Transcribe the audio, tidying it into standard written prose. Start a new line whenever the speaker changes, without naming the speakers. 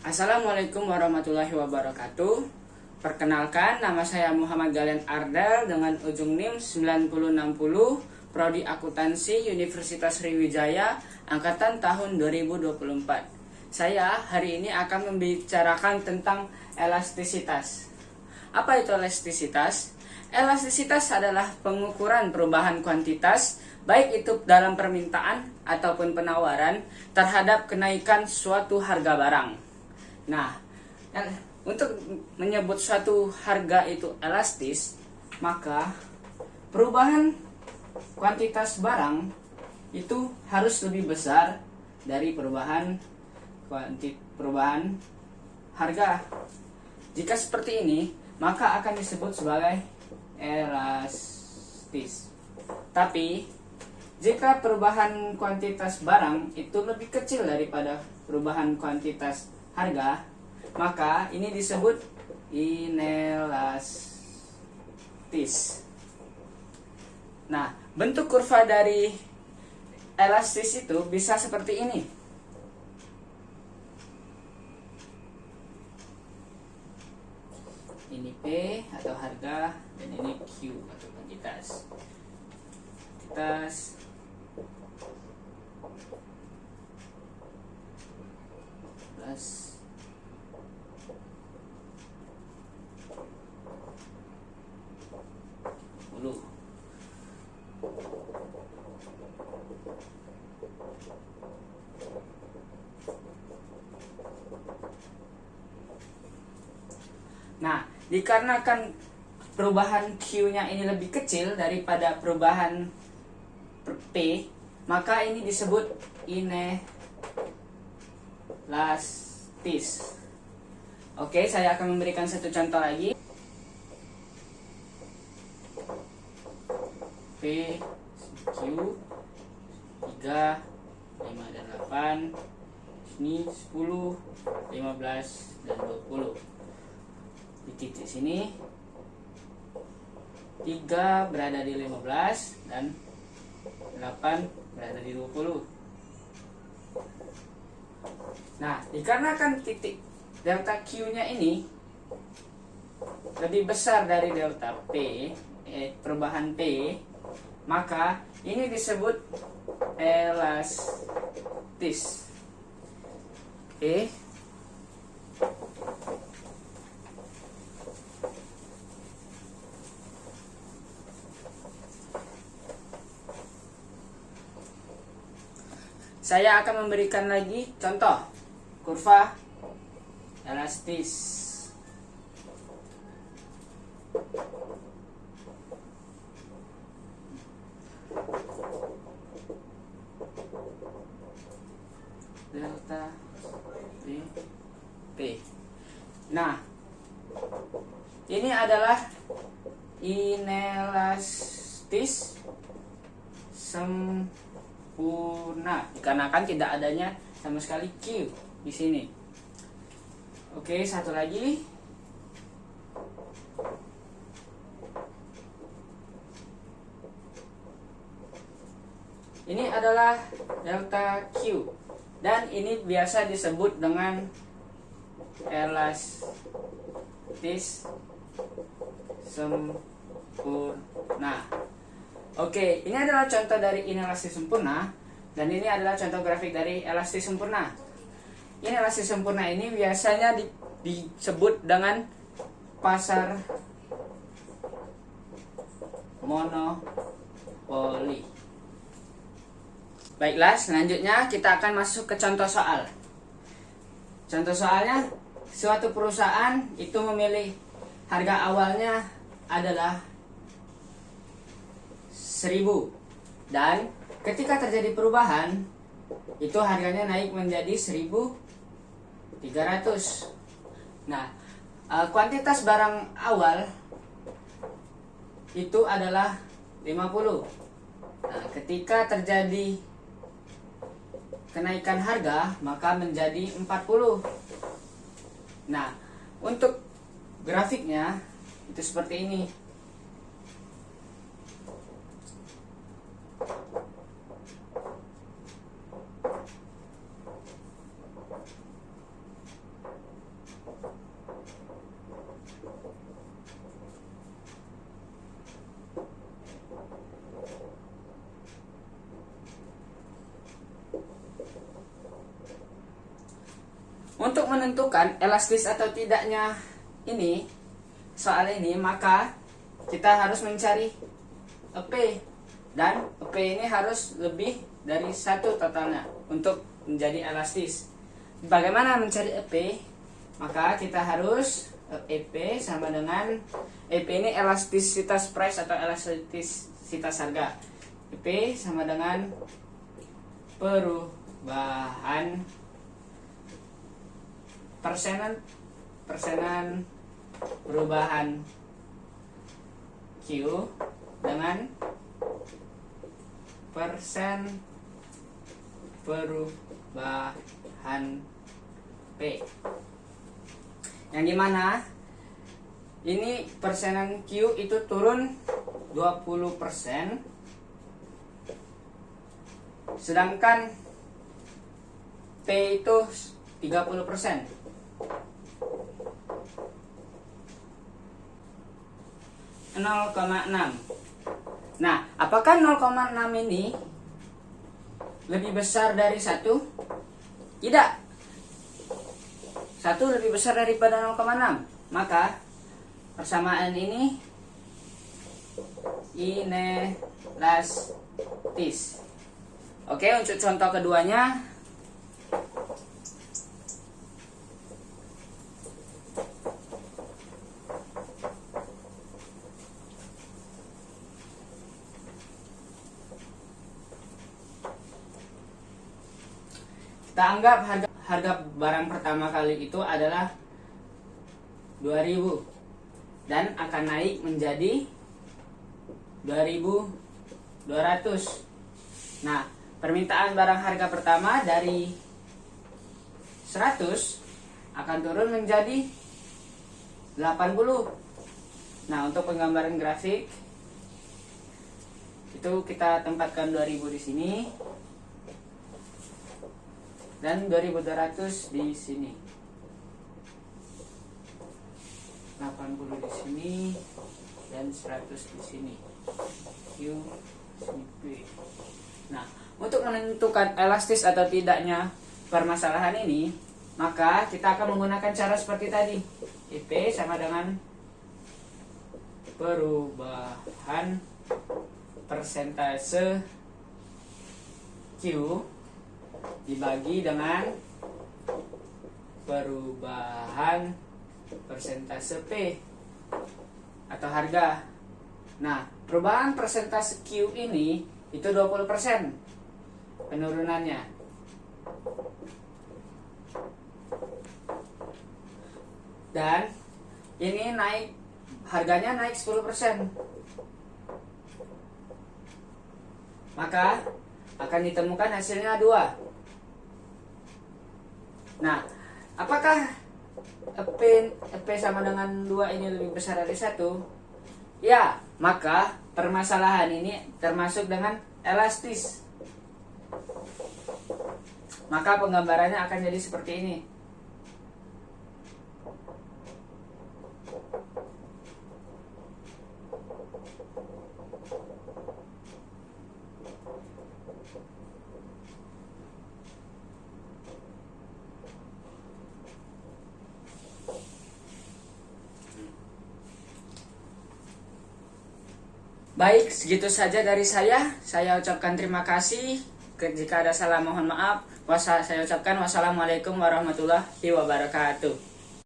Assalamualaikum warahmatullahi wabarakatuh. Perkenalkan, nama saya Muhammad Galen Ardel dengan ujung NIM 9060, Prodi Akuntansi Universitas Sriwijaya, angkatan tahun 2024. Saya hari ini akan membicarakan tentang elastisitas. Apa itu elastisitas? Elastisitas adalah pengukuran perubahan kuantitas, baik itu dalam permintaan ataupun penawaran, terhadap kenaikan suatu harga barang. Nah, untuk menyebut suatu harga itu elastis, maka perubahan kuantitas barang itu harus lebih besar dari perubahan harga. Jika seperti ini, maka akan disebut sebagai elastis. Tapi, jika perubahan kuantitas barang itu lebih kecil daripada perubahan kuantitas harga, maka ini disebut inelastis. Nah, bentuk kurva dari elastis itu bisa seperti ini. Ini P atau harga, dan ini Q atau kuantitas. Plus Nah, dikarenakan perubahan Q-nya ini lebih kecil daripada perubahan P, maka ini disebut inelastis. Oke, saya akan memberikan satu contoh lagi. P, Q, 3, 5, dan 8. Ini 10, 15, dan 20. Di titik sini 3 berada di 15 dan 8 berada di 20. Nah, dikarenakan titik delta Q nya ini lebih besar dari delta P, perubahan P, maka ini disebut elastis. Saya akan memberikan lagi contoh kurva elastis. Delta P. Nah, ini adalah inelastis sempurna dikarenakan tidak adanya sama sekali Q di sini. Oke, satu lagi. Ini adalah delta Q dan ini biasa disebut dengan elastis sempurna. Oke, ini adalah contoh dari inelastis sempurna, dan ini adalah contoh grafik dari elastis sempurna. Inelastis sempurna ini biasanya disebut dengan pasar monopoli. Baiklah, selanjutnya kita akan masuk ke contoh soal. Contoh soalnya, suatu perusahaan itu memilih harga awalnya adalah 1000, dan ketika terjadi perubahan itu harganya naik menjadi 1300. Nah, kuantitas barang awal itu adalah 50. Nah, ketika terjadi kenaikan harga maka menjadi 40. Nah, untuk grafiknya itu seperti ini. Untuk menentukan elastis atau tidaknya ini soal ini, maka kita harus mencari EP, dan EP ini harus lebih dari 1 totalnya untuk menjadi elastis. Bagaimana mencari EP? Maka kita harus EP sama dengan EP ini elastisitas price atau elastisitas harga. EP sama dengan perubahan persenan perubahan Q dengan persen perubahan P, yang dimana ini persenan Q itu turun 20%, sedangkan P itu 30%. 0,6. Nah, apakah 0,6 ini lebih besar dari 1? Tidak. 1 lebih besar daripada 0,6. Maka persamaan ini inelastis. Oke, untuk contoh keduanya, kita anggap harga barang pertama kali itu adalah 2000 dan akan naik menjadi 2200. Nah, permintaan barang harga pertama dari 100 akan turun menjadi 80. Nah, untuk penggambaran grafik itu kita tempatkan 2000 di sini dan 2200 di sini, 80 di sini dan 100 di sini. Q, P. Nah, untuk menentukan elastis atau tidaknya permasalahan ini, maka kita akan menggunakan cara seperti tadi. IP sama dengan perubahan persentase Q dibagi dengan perubahan persentase P atau harga. Nah, perubahan persentase Q ini itu 20% penurunannya. Dan ini naik, harganya naik 10%. Maka akan ditemukan hasilnya 2. Nah, apakah EP sama dengan 2 ini lebih besar dari 1? Ya, maka permasalahan ini termasuk dengan elastis. Maka penggambarannya akan jadi seperti ini. Baik, segitu saja dari saya. Saya ucapkan terima kasih. Jika ada salah mohon maaf. Saya ucapkan wassalamualaikum warahmatullahi wabarakatuh.